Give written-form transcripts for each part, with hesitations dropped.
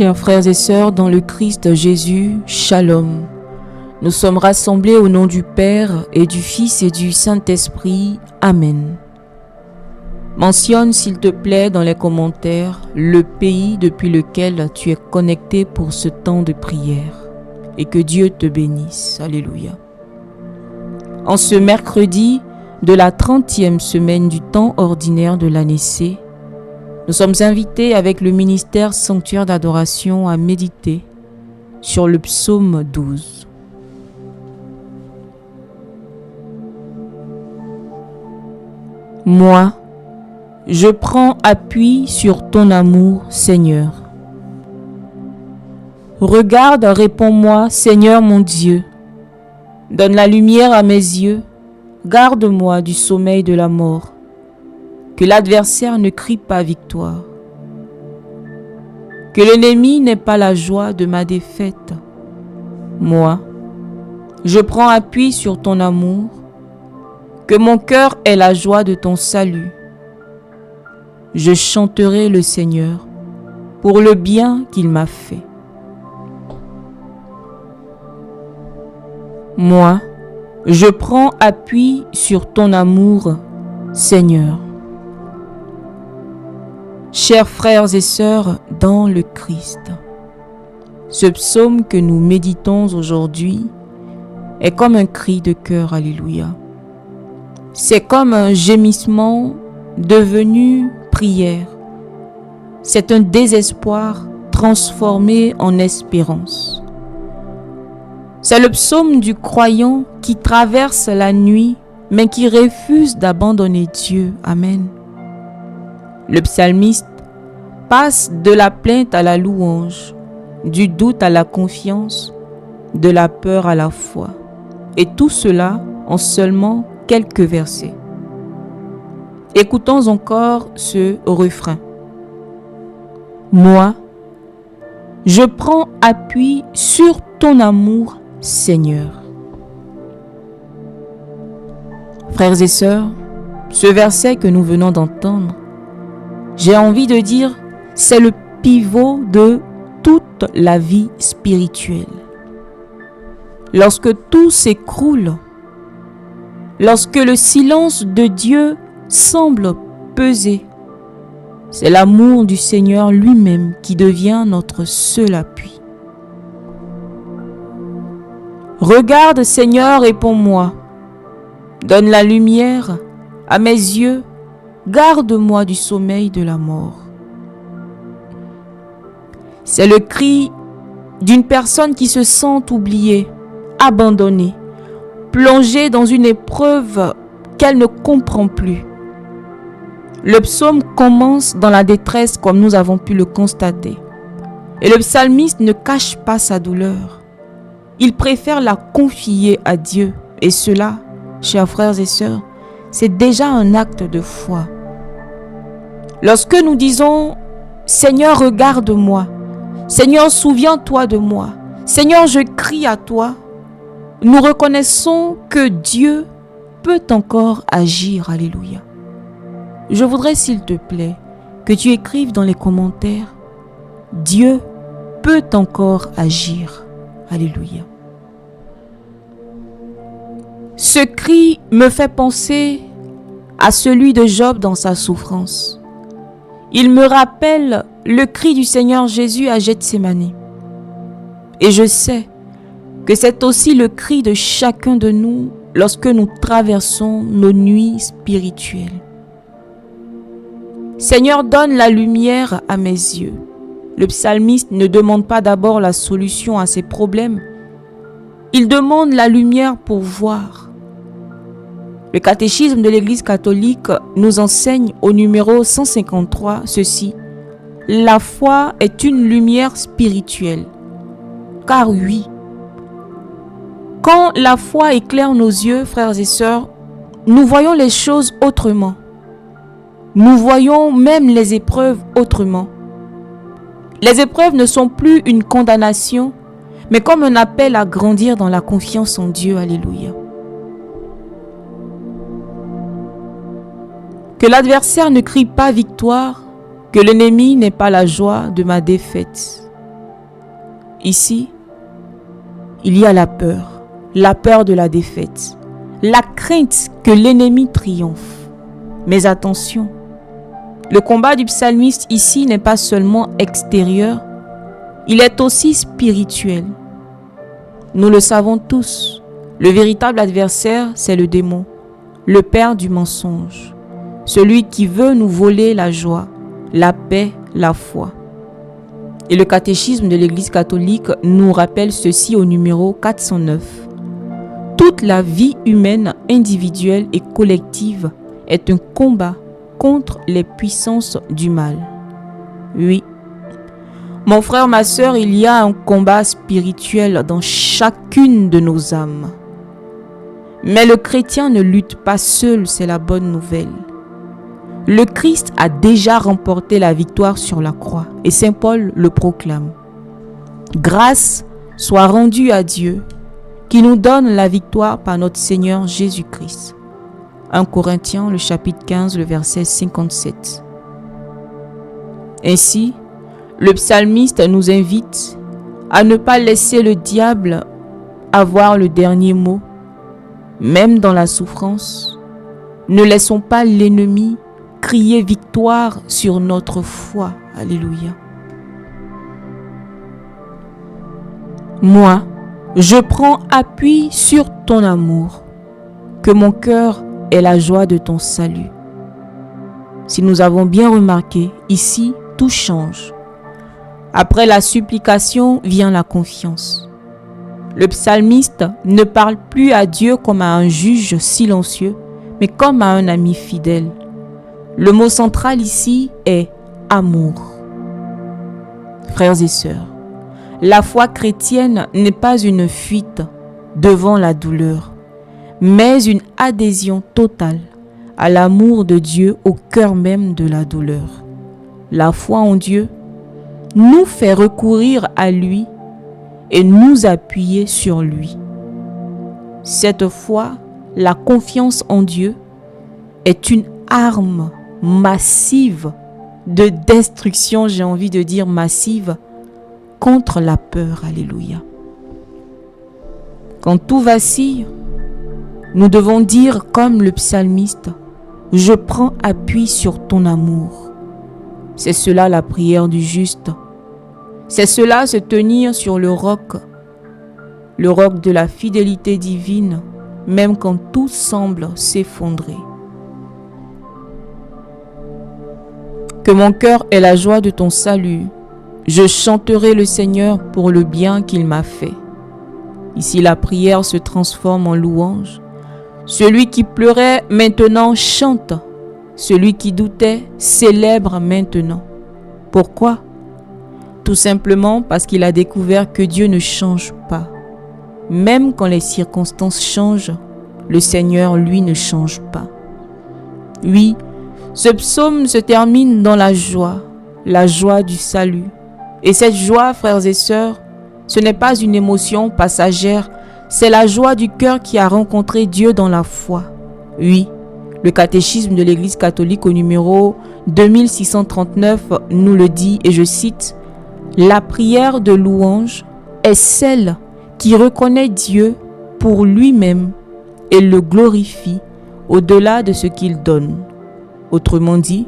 Chers frères et sœurs dans le Christ Jésus, Shalom. Nous sommes rassemblés au nom du Père et du Fils et du Saint-Esprit. Amen. Mentionne s'il te plaît dans les commentaires le pays depuis lequel tu es connecté pour ce temps de prière. Et que Dieu te bénisse. Alléluia. En ce mercredi de la 30e semaine du temps ordinaire de l'année C, nous sommes invités avec le ministère Sanctuaire d'adoration à méditer sur le psaume 12. Moi, je prends appui sur ton amour, Seigneur. Regarde, réponds-moi, Seigneur mon Dieu. Donne la lumière à mes yeux, garde-moi du sommeil de la mort. Que l'adversaire ne crie pas victoire. Que l'ennemi n'ait pas la joie de ma défaite. Moi, je prends appui sur ton amour. Que mon cœur ait la joie de ton salut. Je chanterai le Seigneur pour le bien qu'il m'a fait. Moi, je prends appui sur ton amour, Seigneur. Chers frères et sœurs dans le Christ, ce psaume que nous méditons aujourd'hui est comme un cri de cœur, alléluia. C'est comme un gémissement devenu prière. C'est un désespoir transformé en espérance. C'est le psaume du croyant qui traverse la nuit, mais qui refuse d'abandonner Dieu. Amen. Le psalmiste passe de la plainte à la louange, du doute à la confiance, de la peur à la foi. Et tout cela en seulement quelques versets. Écoutons encore ce refrain. Moi, je prends appui sur ton amour, Seigneur. Frères et sœurs, ce verset que nous venons d'entendre, j'ai envie de dire, c'est le pivot de toute la vie spirituelle. Lorsque tout s'écroule, lorsque le silence de Dieu semble peser, c'est l'amour du Seigneur lui-même qui devient notre seul appui. Regarde, Seigneur, réponds-moi. Donne la lumière à mes yeux. Garde-moi du sommeil de la mort. C'est le cri d'une personne qui se sent oubliée, abandonnée, plongée dans une épreuve qu'elle ne comprend plus. Le psaume commence dans la détresse comme nous avons pu le constater. Et le psalmiste ne cache pas sa douleur. Il préfère la confier à Dieu. Et cela, chers frères et sœurs, c'est déjà un acte de foi. Lorsque nous disons « Seigneur, regarde-moi »,« Seigneur, souviens-toi de moi »,« Seigneur, je crie à toi », nous reconnaissons que Dieu peut encore agir. Alléluia. Je voudrais, s'il te plaît, que tu écrives dans les commentaires « Dieu peut encore agir ». Alléluia. Ce cri me fait penser à celui de Job dans sa souffrance. Il me rappelle le cri du Seigneur Jésus à Gethsémani. Et je sais que c'est aussi le cri de chacun de nous lorsque nous traversons nos nuits spirituelles. Seigneur, donne la lumière à mes yeux. Le psalmiste ne demande pas d'abord la solution à ses problèmes. Il demande la lumière pour voir. Le catéchisme de l'Église catholique nous enseigne au numéro 153 ceci. La foi est une lumière spirituelle. Car oui, quand la foi éclaire nos yeux, frères et sœurs, nous voyons les choses autrement. Nous voyons même les épreuves autrement. Les épreuves ne sont plus une condamnation, mais comme un appel à grandir dans la confiance en Dieu. Alléluia. Que l'adversaire ne crie pas victoire, que l'ennemi n'ait pas la joie de ma défaite. Ici, il y a la peur de la défaite, la crainte que l'ennemi triomphe. Mais attention, le combat du psalmiste ici n'est pas seulement extérieur, il est aussi spirituel. Nous le savons tous, le véritable adversaire, c'est le démon, le père du mensonge, celui qui veut nous voler la joie, la paix, la foi. Et le catéchisme de l'Église catholique nous rappelle ceci au numéro 409. Toute la vie humaine, individuelle et collective est un combat contre les puissances du mal. Oui, mon frère, ma sœur, il y a un combat spirituel dans chacune de nos âmes. Mais le chrétien ne lutte pas seul, c'est la bonne nouvelle. Le Christ a déjà remporté la victoire sur la croix et Saint Paul le proclame. Grâce soit rendue à Dieu qui nous donne la victoire par notre Seigneur Jésus-Christ. 1 Corinthiens, le chapitre 15, le verset 57. Ainsi, le psalmiste nous invite à ne pas laisser le diable avoir le dernier mot, même dans la souffrance. Ne laissons pas l'ennemi crier victoire sur notre foi. Alléluia. Moi, je prends appui sur ton amour, que mon cœur ait la joie de ton salut. Si nous avons bien remarqué, ici, tout change. Après la supplication vient la confiance. Le psalmiste ne parle plus à Dieu comme à un juge silencieux, mais comme à un ami fidèle. Le mot central ici est amour. Frères et sœurs, la foi chrétienne n'est pas une fuite devant la douleur, mais une adhésion totale à l'amour de Dieu au cœur même de la douleur. La foi en Dieu nous fait recourir à lui et nous appuyer sur lui. Cette foi, la confiance en Dieu, est une arme massive de destruction, j'ai envie de dire massive, contre la peur. Alléluia. Quand tout vacille, nous devons dire comme le psalmiste, « Je prends appui sur ton amour ». C'est cela la prière du juste. C'est cela se tenir sur le roc de la fidélité divine, même quand tout semble s'effondrer. Que mon cœur ait la joie de ton salut. Je chanterai le Seigneur pour le bien qu'il m'a fait. Ici, la prière se transforme en louange. Celui qui pleurait maintenant chante. Celui qui doutait célèbre maintenant. Pourquoi? Tout simplement parce qu'il a découvert que Dieu ne change pas. Même quand les circonstances changent, le Seigneur, lui, ne change pas. Oui, ce psaume se termine dans la joie du salut. Et cette joie, frères et sœurs, ce n'est pas une émotion passagère, c'est la joie du cœur qui a rencontré Dieu dans la foi. Oui, le catéchisme de l'Église catholique au numéro 2639 nous le dit, et je cite, « La prière de louange est celle qui reconnaît Dieu pour lui-même et le glorifie au-delà de ce qu'il donne. » Autrement dit,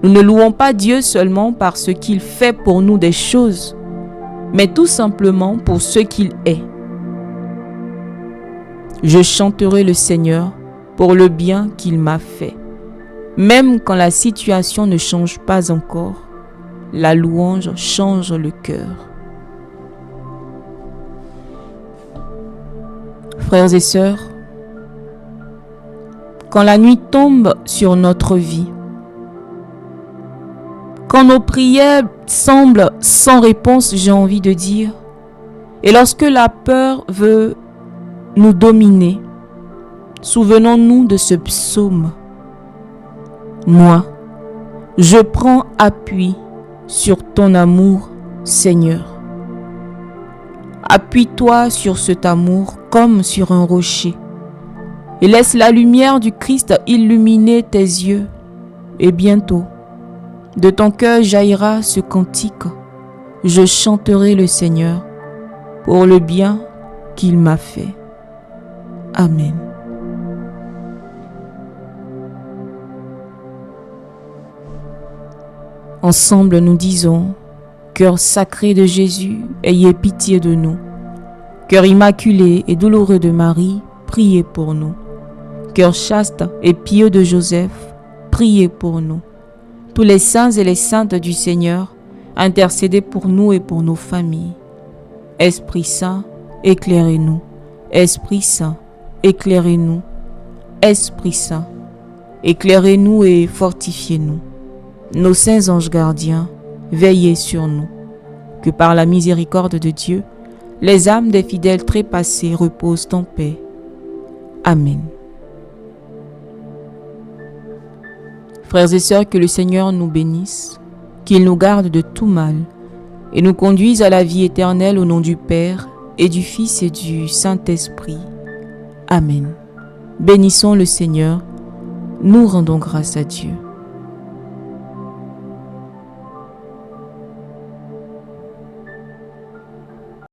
nous ne louons pas Dieu seulement parce qu'il fait pour nous des choses, mais tout simplement pour ce qu'il est. Je chanterai le Seigneur pour le bien qu'il m'a fait. Même quand la situation ne change pas encore, la louange change le cœur. Frères et sœurs, quand la nuit tombe sur notre vie, quand nos prières semblent sans réponse, j'ai envie de dire, et lorsque la peur veut nous dominer, souvenons-nous de ce psaume. Moi, je prends appui sur ton amour, Seigneur. Appuie-toi sur cet amour comme sur un rocher et laisse la lumière du Christ illuminer tes yeux. Et bientôt, de ton cœur jaillira ce cantique. Je chanterai le Seigneur pour le bien qu'il m'a fait. Amen. Ensemble, nous disons: Cœur sacré de Jésus, ayez pitié de nous. Cœur immaculé et douloureux de Marie, priez pour nous. Cœur chaste et pieux de Joseph, priez pour nous. Tous les saints et les saintes du Seigneur, intercédez pour nous et pour nos familles. Esprit Saint, éclairez-nous. Esprit Saint, éclairez-nous. Esprit Saint, éclairez-nous et fortifiez-nous. Nos saints anges gardiens, veillez sur nous. Que par la miséricorde de Dieu, les âmes des fidèles trépassés reposent en paix. Amen. Frères et sœurs, que le Seigneur nous bénisse, qu'il nous garde de tout mal et nous conduise à la vie éternelle au nom du Père et du Fils et du Saint-Esprit. Amen. Bénissons le Seigneur, nous rendons grâce à Dieu.